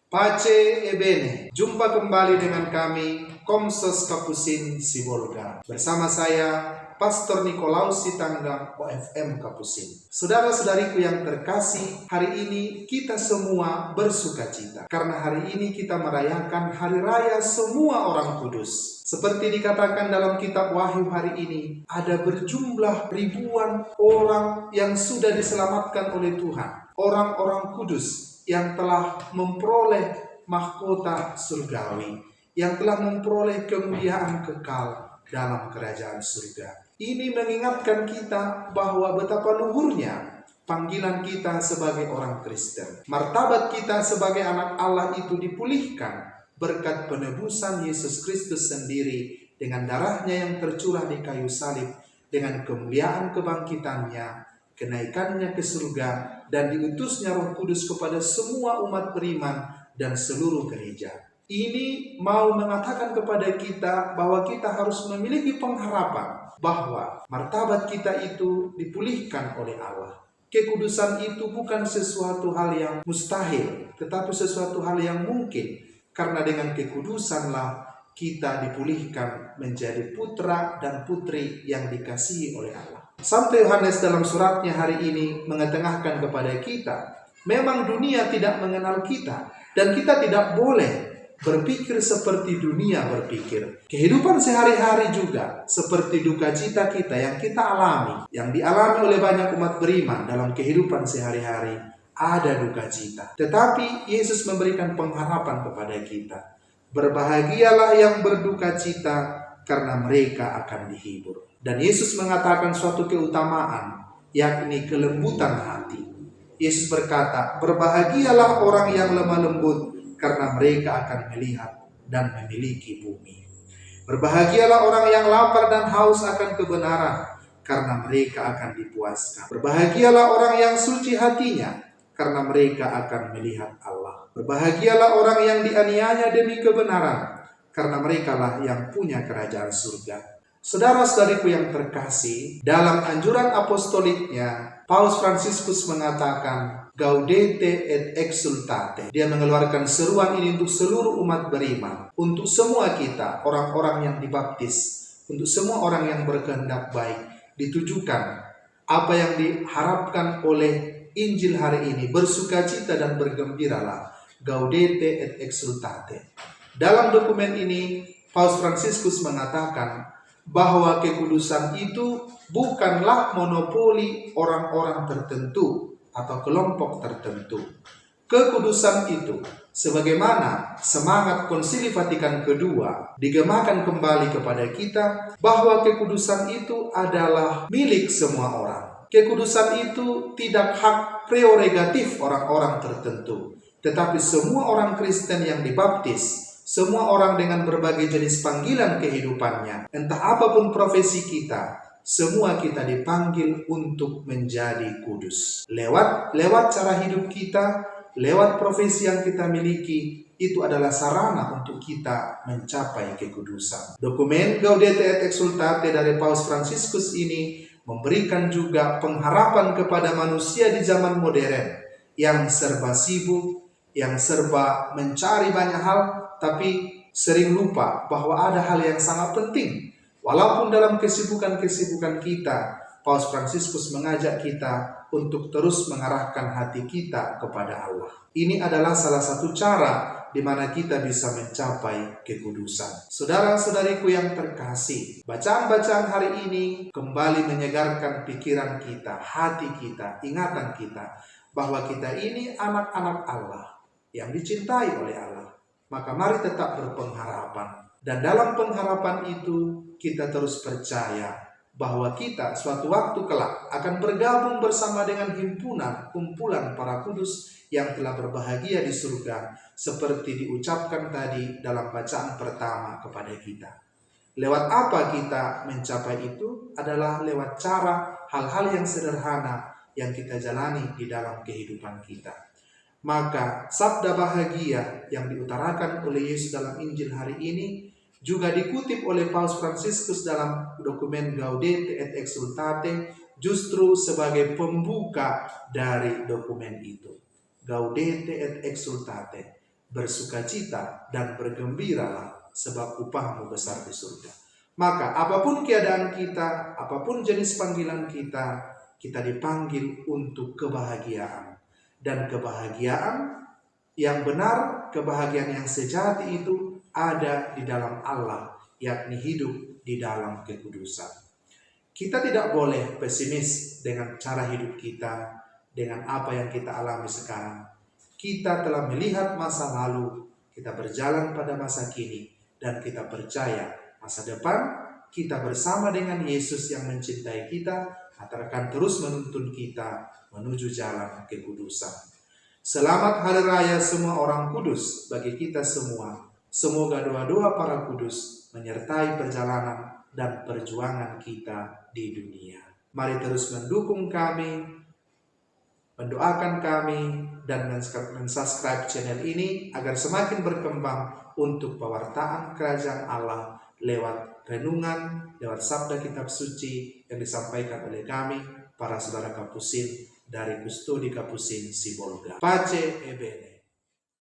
Pace e bene, jumpa kembali dengan kami Komsos Kapusin Sibolga. Bersama saya Pastor Nikolaus Sitanggang OFM Kapusin. Saudara-saudariku yang terkasih, hari ini kita semua bersuka cita karena hari ini kita merayakan Hari Raya Semua Orang Kudus. Seperti dikatakan dalam kitab Wahyu hari ini, ada berjumlah ribuan orang yang sudah diselamatkan oleh Tuhan. Orang-orang kudus yang telah memperoleh mahkota surgawi, yang telah memperoleh kemuliaan kekal dalam kerajaan surga. Ini mengingatkan kita bahwa betapa luhurnya panggilan kita sebagai orang Kristen. Martabat kita sebagai anak Allah itu dipulihkan berkat penebusan Yesus Kristus sendiri dengan darahnya yang tercurah di kayu salib, dengan kemuliaan kebangkitannya, kenaikannya ke surga, dan diutusnya Roh Kudus kepada semua umat beriman dan seluruh gereja. Ini mau mengatakan kepada kita bahwa kita harus memiliki pengharapan bahwa martabat kita itu dipulihkan oleh Allah. Kekudusan itu bukan sesuatu hal yang mustahil, tetapi sesuatu hal yang mungkin, karena dengan kekudusanlah kita dipulihkan menjadi putra dan putri yang dikasihi oleh Allah. Santo Yohanes dalam suratnya hari ini mengetengahkan kepada kita, memang dunia tidak mengenal kita, dan kita tidak boleh berpikir seperti dunia berpikir. Kehidupan sehari-hari juga seperti duka cita kita yang kita alami, yang dialami oleh banyak umat beriman dalam kehidupan sehari-hari. Ada duka cita, tetapi Yesus memberikan pengharapan kepada kita. Berbahagialah yang berduka cita, karena mereka akan dihibur. Dan Yesus mengatakan suatu keutamaan, yakni kelembutan hati. Yesus berkata, berbahagialah orang yang lemah lembut, karena mereka akan melihat dan memiliki bumi. Berbahagialah orang yang lapar dan haus akan kebenaran, karena mereka akan dipuaskan. Berbahagialah orang yang suci hatinya, karena mereka akan melihat Allah. Berbahagialah orang yang dianiaya demi kebenaran, karena merekalah yang punya kerajaan surga. Saudara-saudariku yang terkasih, dalam anjuran apostoliknya, Paus Fransiskus mengatakan, Gaudete et exsultate. Dia mengeluarkan seruan ini untuk seluruh umat beriman, untuk semua kita, orang-orang yang dibaptis, untuk semua orang yang berkehendak baik, ditujukan apa yang diharapkan oleh Injil hari ini, bersukacita dan bergembiralah, Gaudete et exsultate. Dalam dokumen ini, Paus Fransiskus mengatakan bahwa kekudusan itu bukanlah monopoli orang-orang tertentu atau kelompok tertentu. Kekudusan itu, sebagaimana semangat Konsili Vatikan II digemakan kembali kepada kita, bahwa kekudusan itu adalah milik semua orang. Kekudusan itu tidak hak prerogatif orang-orang tertentu, tetapi semua orang Kristen yang dibaptis, semua orang dengan berbagai jenis panggilan kehidupannya, entah apapun profesi kita, semua kita dipanggil untuk menjadi kudus. Lewat cara hidup kita, lewat profesi yang kita miliki, itu adalah sarana untuk kita mencapai kekudusan. Dokumen Gaudete et Exsultate dari Paus Fransiskus ini memberikan juga pengharapan kepada manusia di zaman modern yang serba sibuk, yang serba mencari banyak hal, tapi sering lupa bahwa ada hal yang sangat penting. Walaupun dalam kesibukan-kesibukan kita, Paus Fransiskus mengajak kita untuk terus mengarahkan hati kita kepada Allah. Ini adalah salah satu cara di mana kita bisa mencapai kekudusan. Saudara-saudariku yang terkasih, bacaan-bacaan hari ini kembali menyegarkan pikiran kita, hati kita, ingatan kita, bahwa kita ini anak-anak Allah yang dicintai oleh Allah. Maka mari tetap berpengharapan. Dan dalam pengharapan itu kita terus percaya bahwa kita suatu waktu kelak akan bergabung bersama dengan kumpulan para kudus yang telah berbahagia di surga, seperti diucapkan tadi dalam bacaan pertama kepada kita. Lewat apa kita mencapai itu adalah lewat cara hal-hal yang sederhana yang kita jalani di dalam kehidupan kita. Maka sabda bahagia yang diutarakan oleh Yesus dalam Injil hari ini juga dikutip oleh Paus Fransiskus dalam dokumen Gaudete et Exsultate, justru sebagai pembuka dari dokumen itu. Gaudete et Exsultate, bersukacita dan bergembiralah, sebab upahmu besar di surga. Maka apapun keadaan kita, apapun jenis panggilan kita, kita dipanggil untuk kebahagiaan. Dan kebahagiaan yang benar, kebahagiaan yang sejati itu ada di dalam Allah, yakni hidup di dalam kekudusan. Kita tidak boleh pesimis dengan cara hidup kita, dengan apa yang kita alami sekarang. Kita telah melihat masa lalu, kita berjalan pada masa kini, dan kita percaya masa depan kita bersama dengan Yesus yang mencintai kita akan terus menuntun kita menuju jalan kekudusan. Selamat Hari Raya semua orang kudus bagi kita semua. Semoga doa-doa para kudus menyertai perjalanan dan perjuangan kita di dunia. Mari terus mendukung kami, mendoakan kami, dan mensubscribe channel ini agar semakin berkembang untuk pewartaan kerajaan Allah lewat renungan, lewat sabda kitab suci yang disampaikan oleh kami, para saudara Kapusin dari Kustodi Kapusin Sibolga. Pace e bene.